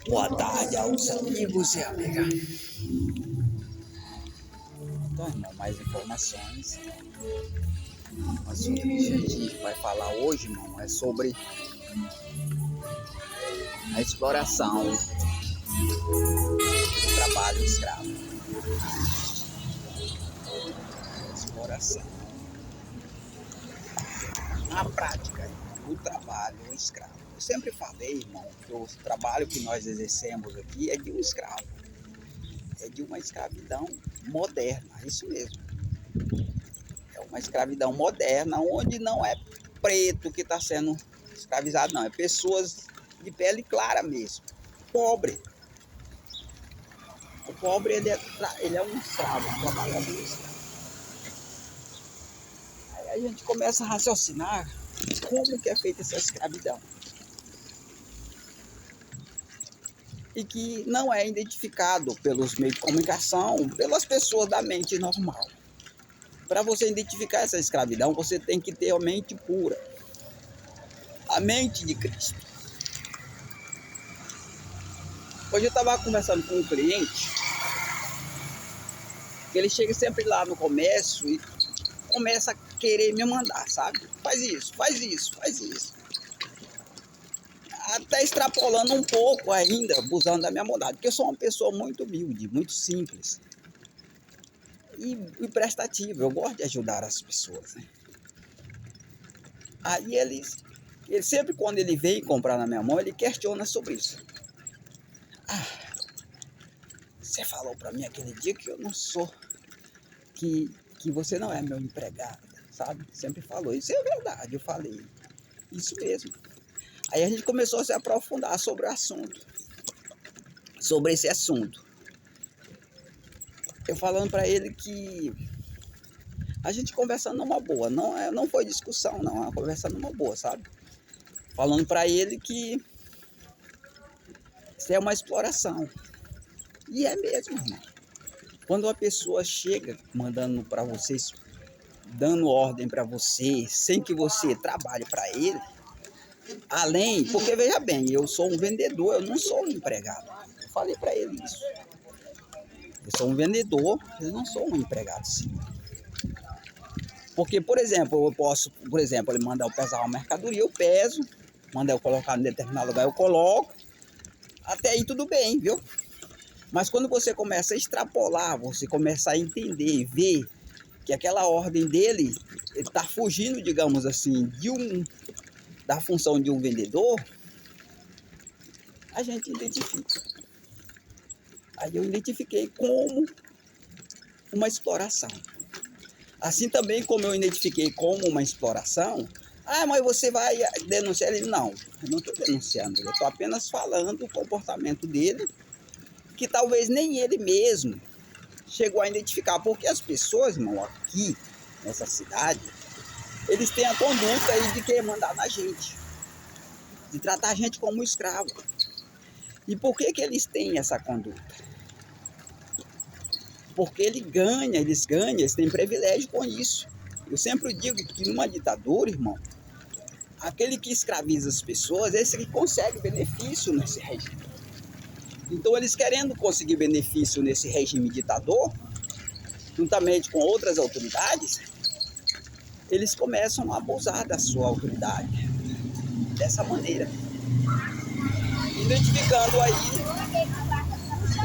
Boa tarde aos amigos e amigas. Então, irmão, mais informações. O assunto que a gente vai falar hoje, irmão, é sobre a exploração do trabalho escravo. Exploração. Na prática, irmão, do trabalho escravo. Eu sempre falei, irmão, que o trabalho que nós exercemos aqui é de um escravo. É de uma escravidão moderna, isso mesmo. É uma escravidão moderna, onde não é preto que está sendo escravizado, não. É pessoas de pele clara mesmo. Pobre. O pobre, ele é um escravo, um trabalhador escravo. Aí a gente começa a raciocinar como que é feita essa escravidão. E que não é identificado pelos meios de comunicação, pelas pessoas da mente normal. Para você identificar essa escravidão, você tem que ter a mente pura. A mente de Cristo. Hoje eu estava conversando com um cliente, que ele chega sempre lá no comércio e começa a querer me mandar, sabe? Faz isso, faz isso, faz isso. Até extrapolando um pouco ainda, abusando da minha bondade, porque eu sou uma pessoa muito humilde, muito simples. E prestativa, eu gosto de ajudar as pessoas, né? Aí ele sempre quando ele vem comprar na minha mão, ele questiona sobre isso. Você falou para mim aquele dia que eu não sou, que você não é meu empregado, sabe? Sempre falou. Isso é verdade, eu falei. Isso mesmo. Aí a gente começou a se aprofundar sobre o assunto. Sobre esse assunto. Eu falando para ele que a gente conversando numa boa, não foi discussão, não, é uma conversa numa boa, sabe? Falando para ele que isso é uma exploração. E é mesmo, irmão. Quando uma pessoa chega mandando para vocês, dando ordem para você, sem que você trabalhe para ele, além, porque veja bem, eu sou um vendedor, eu não sou um empregado. Eu falei para ele isso. Eu sou um vendedor, eu não sou um empregado, sim. Porque, por exemplo, eu posso, ele mandar eu pesar uma mercadoria, eu peso, manda eu colocar em determinado lugar, eu coloco. Até aí tudo bem, viu? Mas quando você começa a extrapolar, você começa a entender e ver que aquela ordem dele está fugindo, digamos assim, da função de um vendedor, a gente identifica. Aí eu identifiquei como uma exploração. Assim também como eu identifiquei como uma exploração, mas você vai denunciar ele? Não, eu não estou denunciando, eu estou apenas falando o comportamento dele, que talvez nem ele mesmo chegou a identificar, porque as pessoas, irmão, aqui nessa cidade, eles têm a conduta aí de querer mandar na gente, de tratar a gente como escravo. E por que eles têm essa conduta? Porque eles têm privilégio com isso. Eu sempre digo que numa ditadura, irmão, aquele que escraviza as pessoas, esse que consegue benefício nesse regime. Então eles querendo conseguir benefício nesse regime ditador, juntamente com outras autoridades, eles começam a abusar da sua autoridade, dessa maneira. Identificando aí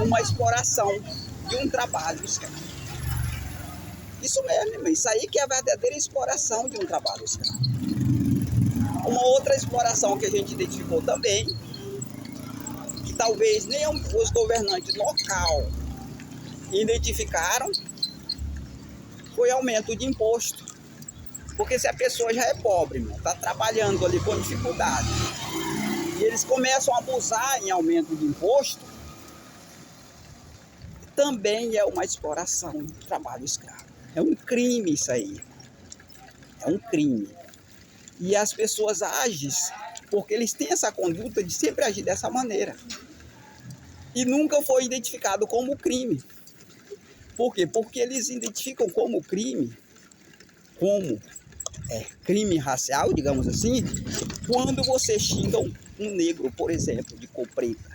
uma exploração de um trabalho escravo. Isso mesmo, irmão, isso aí que é a verdadeira exploração de um trabalho escravo. Uma outra exploração que a gente identificou também, que talvez nem os governantes local identificaram, foi aumento de imposto. Porque se a pessoa já é pobre, está trabalhando ali com dificuldade, e eles começam a abusar em aumento de imposto, também é uma exploração do trabalho escravo. É um crime isso aí. É um crime. E as pessoas agem porque eles têm essa conduta de sempre agir dessa maneira. E nunca foi identificado como crime. Por quê? Porque eles identificam como crime, crime racial, digamos assim, quando você xinga um negro, por exemplo, de cor preta.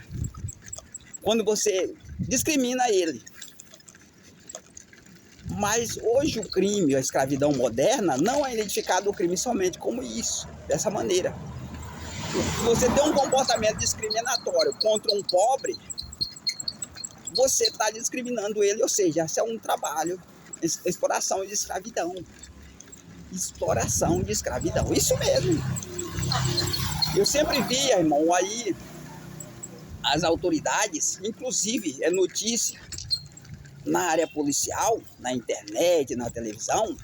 quando você discrimina ele. Mas hoje o crime, a escravidão moderna, não é identificado o crime somente como isso, dessa maneira. Se você tem um comportamento discriminatório contra um pobre, você está discriminando ele, ou seja, isso é um trabalho, exploração de escravidão. Exploração de escravidão, isso mesmo. Eu sempre via, irmão, aí as autoridades, inclusive é notícia na área policial, na internet, na televisão,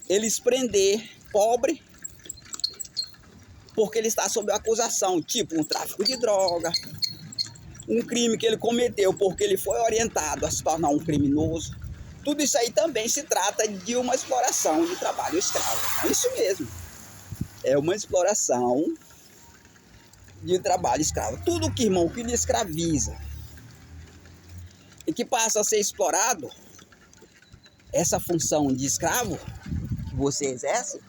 eles prender pobre porque ele está sob acusação, tipo um tráfico de droga, um crime que ele cometeu porque ele foi orientado a se tornar um criminoso. Tudo isso aí também se trata de uma exploração de trabalho escravo. É isso mesmo. É uma exploração de trabalho escravo. Tudo que, irmão, que lhe escraviza e que passa a ser explorado, essa função de escravo que você exerce,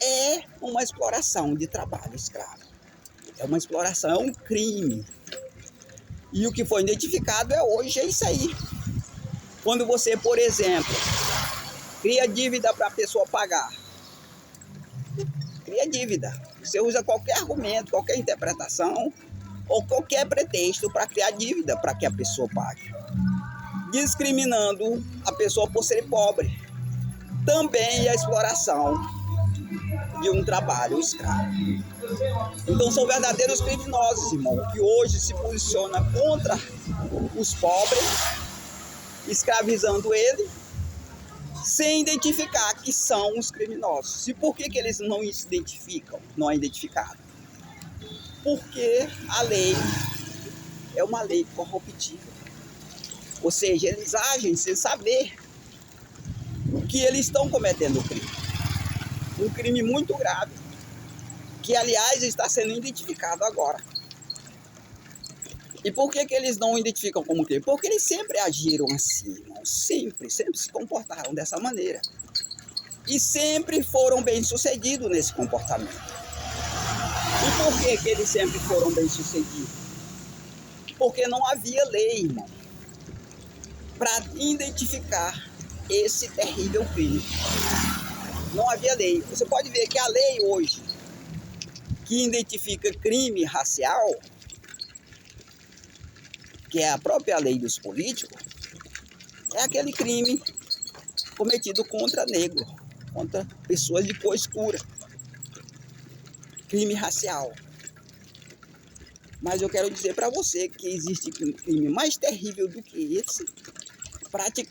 é uma exploração de trabalho escravo. É uma exploração, é um crime. E o que foi identificado hoje é isso aí. Quando você, por exemplo, cria dívida para a pessoa pagar, cria dívida. Você usa qualquer argumento, qualquer interpretação ou qualquer pretexto para criar dívida para que a pessoa pague, discriminando a pessoa por ser pobre. Também é a exploração de um trabalho escravo. Então são verdadeiros criminosos, irmão, que hoje se posicionam contra os pobres, escravizando ele, sem identificar que são os criminosos. E por que eles não se identificam, não é identificado? Porque a lei é uma lei corruptível. Ou seja, eles agem sem saber que eles estão cometendo crime. Um crime muito grave, que aliás está sendo identificado agora. E por que eles não identificam como crime? Porque eles sempre agiram assim, irmão. Sempre se comportaram dessa maneira. E sempre foram bem-sucedidos nesse comportamento. E por que eles sempre foram bem-sucedidos? Porque não havia lei, irmão, para identificar esse terrível crime. Não havia lei. Você pode ver que a lei hoje, que identifica crime racial, que é a própria lei dos políticos, é aquele crime cometido contra negro, contra pessoas de cor escura. Crime racial. Mas eu quero dizer para você que existe crime mais terrível do que esse, praticado